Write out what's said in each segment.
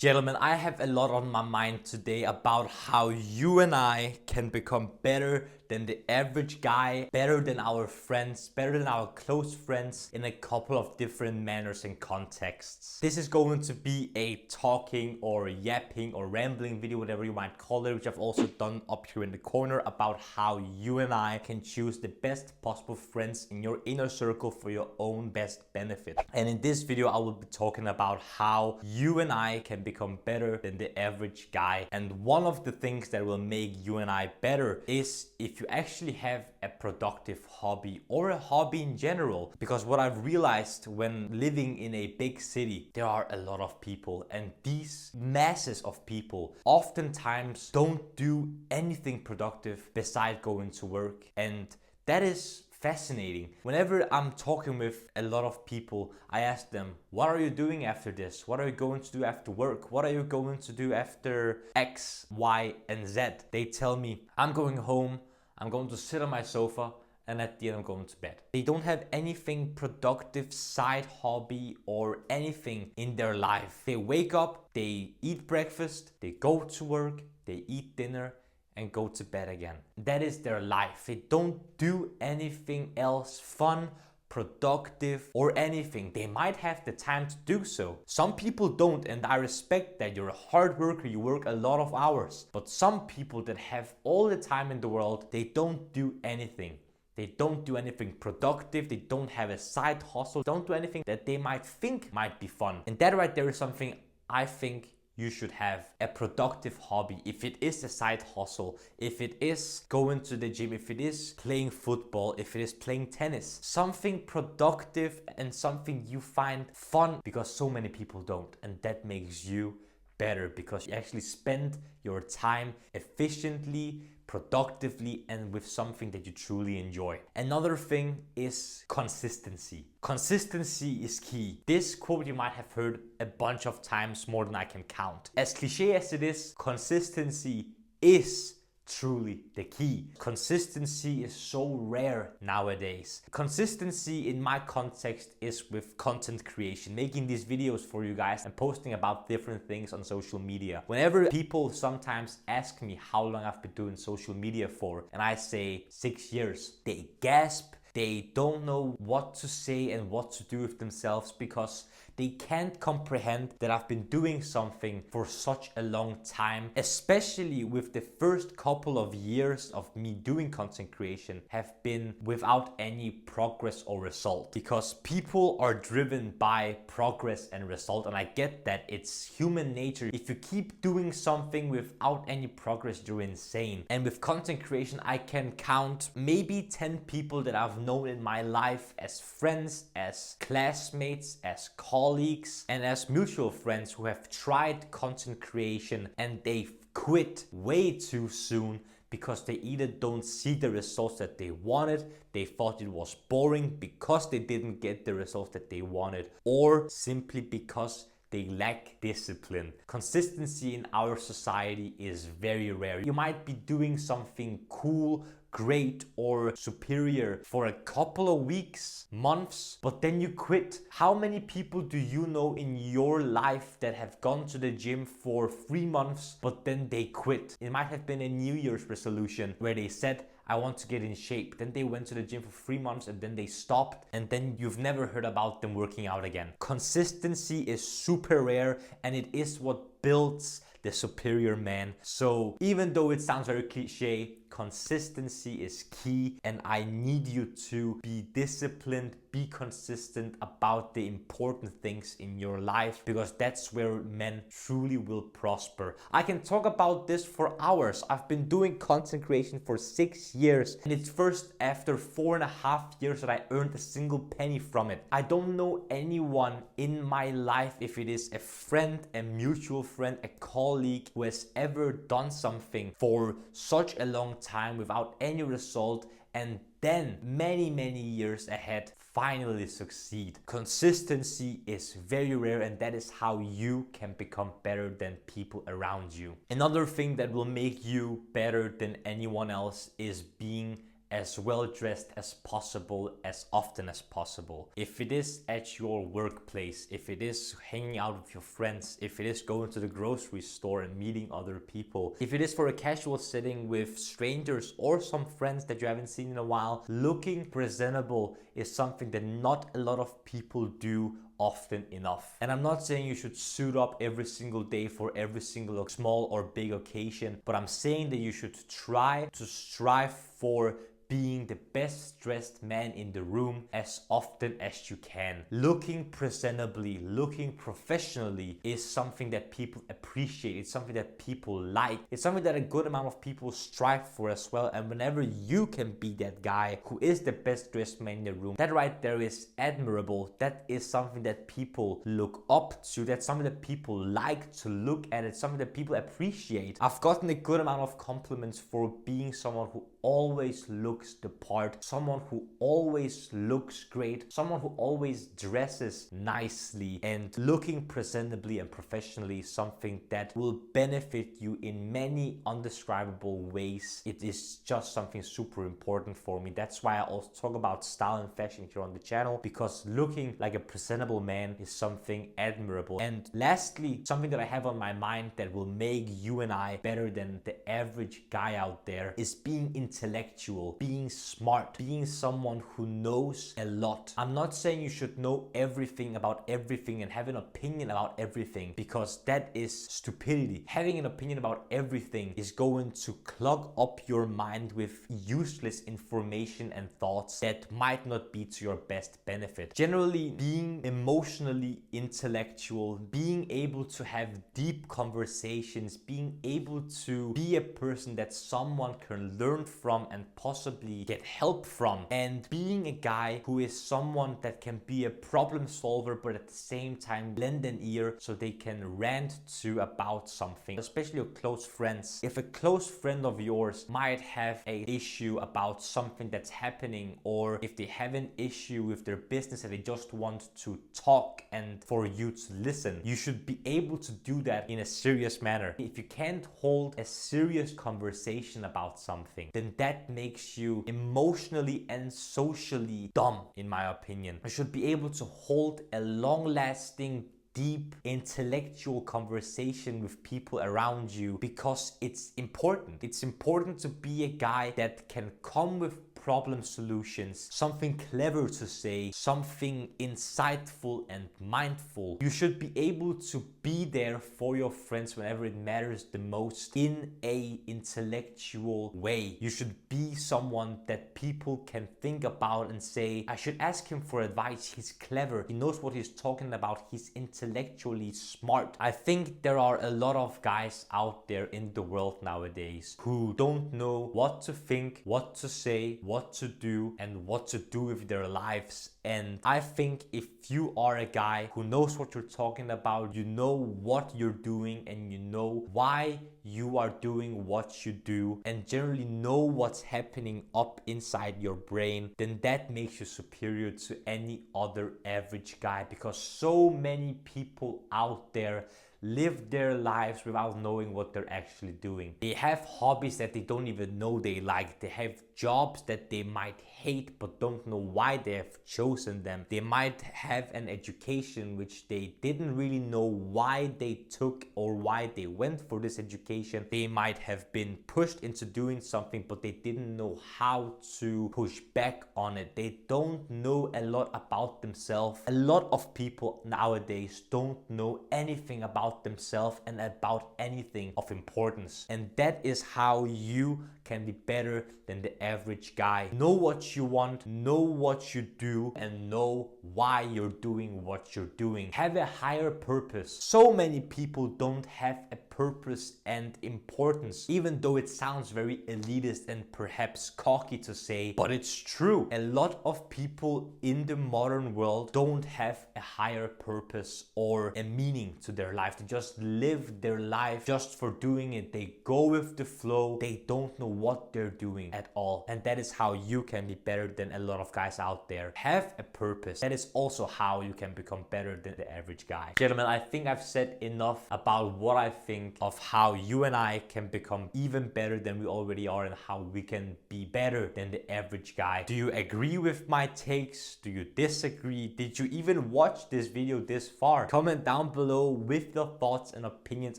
Gentlemen, I have a lot on my mind today about how you and I can become better than the average guy, better than our friends, better than our close friends in a couple of different manners and contexts. This is going to be a talking or yapping or rambling video, whatever you might call it, which I've also done up here in the corner about how you and I can choose the best possible friends in your inner circle for your own best benefit. And in this video, I will be talking about how you and I can become better than the average guy. And one of the things that will make you and I better is if you actually have a productive hobby or a hobby in general. Because what I've realized when living in a big city, there are a lot of people, and these masses of people oftentimes don't do anything productive besides going to work. And that is fascinating. Whenever I'm talking with a lot of people, I ask them, what are you doing after this? What are you going to do after work? What are you going to do after X, Y, and Z? They tell me, I'm going home, I'm going to sit on my sofa, and at the end I'm going to bed. They don't have anything productive, side hobby, or anything in their life. They wake up, they eat breakfast, they go to work, they eat dinner, and go to bed again. That is their life. They don't do anything else fun, productive, or anything. They might have the time to do so. Some people don't, and I respect that. You're a hard worker, you work a lot of hours. But some people that have all the time in the world, they don't do anything. They don't do anything productive, they don't have a side hustle, don't do anything that they might think might be fun. And that right there is something I think you should have: a productive hobby. If it is a side hustle, if it is going to the gym, if it is playing football, if it is playing tennis, something productive and something you find fun, because so many people don't. And that makes you better because you actually spend your time efficiently, productively, and with something that you truly enjoy. Another thing is consistency. Consistency is key. This quote you might have heard a bunch of times, more than I can count. As cliche as it is, consistency is truly the key. Consistency is so rare nowadays. Consistency in my context is with content creation, making these videos for you guys and posting about different things on social media. Whenever people sometimes ask me how long I've been doing social media for, and I say 6 years, they gasp. They don't know what to say and what to do with themselves because they can't comprehend that I've been doing something for such a long time, especially with the first couple of years of me doing content creation have been without any progress or result, because people are driven by progress and result. And I get that it's human nature. If you keep doing something without any progress, you're insane. And with content creation, I can count maybe 10 people that I've known in my life as friends, as classmates, as colleagues, and as mutual friends who have tried content creation and they've quit way too soon because they either don't see the results that they wanted, they thought it was boring because they didn't get the results that they wanted, or simply because they lack discipline. Consistency in our society is very rare. You might be doing something cool, great, or superior for a couple of weeks, months, but then you quit. How many people do you know in your life that have gone to the gym for 3 months, but then they quit? It might have been a New Year's resolution where they said, I want to get in shape. Then they went to the gym for 3 months and then they stopped, and then you've never heard about them working out again. Consistency is super rare, and it is what builds the superior man. So even though it sounds very cliche, consistency is key, and I need you to be disciplined, be consistent about the important things in your life, because that's where men truly will prosper. I can talk about this for hours. I've been doing content creation for 6 years, and it's first after 4.5 years that I earned a single penny from it. I don't know anyone in my life, if it is a friend, a mutual friend, a colleague, who has ever done something for such a long time without any result and then many years ahead finally succeed. Consistency is very rare, and that is how you can become better than people around you. Another thing that will make you better than anyone else is being as well dressed as possible as often as possible. If it is at your workplace, if it is hanging out with your friends, if it is going to the grocery store and meeting other people, if it is for a casual setting with strangers or some friends that you haven't seen in a while, looking presentable is something that not a lot of people do often enough. And I'm not saying you should suit up every single day for every single small or big occasion, but I'm saying that you should try to strive for being the best dressed man in the room as often as you can. Looking presentably, looking professionally is something that people appreciate. It's something that people like. It's something that a good amount of people strive for as well. And whenever you can be that guy who is the best dressed man in the room, that right there is admirable. That is something that people look up to. That's something that people like to look at. It's something that people appreciate. I've gotten a good amount of compliments for being someone who always looks the part, someone who always looks great, someone who always dresses nicely, and looking presentably and professionally is something that will benefit you in many undescribable ways. It is just something super important for me. That's why I also talk about style and fashion here on the channel, because looking like a presentable man is something admirable. And lastly, something that I have on my mind that will make you and I better than the average guy out there is being intellectual, being smart, being someone who knows a lot. I'm not saying you should know everything about everything and have an opinion about everything, because that is stupidity. Having an opinion about everything is going to clog up your mind with useless information and thoughts that might not be to your best benefit. Generally, being emotionally intellectual, being able to have deep conversations, being able to be a person that someone can learn from and possibly get help from, and being a guy who is someone that can be a problem solver but at the same time lend an ear so they can rant to about something, especially your close friends. If a close friend of yours might have an issue about something that's happening, or if they have an issue with their business and they just want to talk and for you to listen, you should be able to do that in a serious manner. If you can't hold a serious conversation about something, then that makes you emotionally and socially dumb, in my opinion. You should be able to hold a long-lasting, deep intellectual conversation with people around you, because it's important. It's important to be a guy that can come with problem solutions, something clever to say, something insightful and mindful. You should be able to be there for your friends whenever it matters the most in a intellectual way. You should be someone that people can think about and say, I should ask him for advice. He's clever. He knows what he's talking about. He's intellectually smart. I think there are a lot of guys out there in the world nowadays who don't know what to think, what to say, what to do, and what to do with their lives. And I think if you are a guy who knows what you're talking about, you know what you're doing, and you know why you are doing what you do, and generally know what's happening up inside your brain, then that makes you superior to any other average guy. Because so many people out there live their lives without knowing what they're actually doing. They have hobbies that they don't even know they like. They have jobs that they might hate but don't know why they have chosen them. They might have an education which they didn't really know why they took or why they went for this education. They might have been pushed into doing something but they didn't know how to push back on it. They don't know a lot about themselves. A lot of people nowadays don't know anything about themselves and about anything of importance. And that is how you can be better than the average guy. Know what you want, know what you do, and know why you're doing what you're doing. Have a higher purpose. So many people don't have a purpose and importance, even though it sounds very elitist and perhaps cocky to say, but it's true. A lot of people in the modern world don't have a higher purpose or a meaning to their life. They just live their life just for doing it. They go with the flow. They don't know what they're doing at all. And that is how you can be better than a lot of guys out there. Have a purpose. That is also how you can become better than the average guy. Gentlemen, I think I've said enough about what I think of how you and I can become even better than we already are and how we can be better than the average guy. Do you agree with my takes? Do you disagree? Did you even watch this video this far? Comment down below with your thoughts and opinions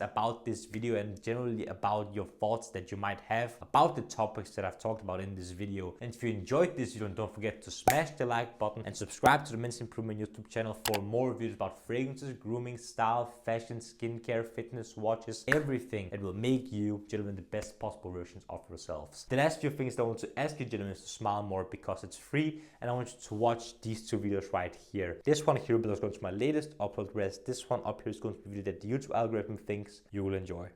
about this video and generally about your thoughts that you might have about the topics that I've talked about in this video. And if you enjoyed this video, don't forget to smash the like button and subscribe to the Men's Improvement YouTube channel for more videos about fragrances, grooming, style, fashion, skincare, fitness, watches, everything that will make you, gentlemen, the best possible versions of yourselves. The last few things that I want to ask you, gentlemen, is to smile more because it's free, and I want you to watch these two videos right here. This one here below is going to be my latest upload, whereas this one up here is going to be a video that the YouTube algorithm thinks you will enjoy.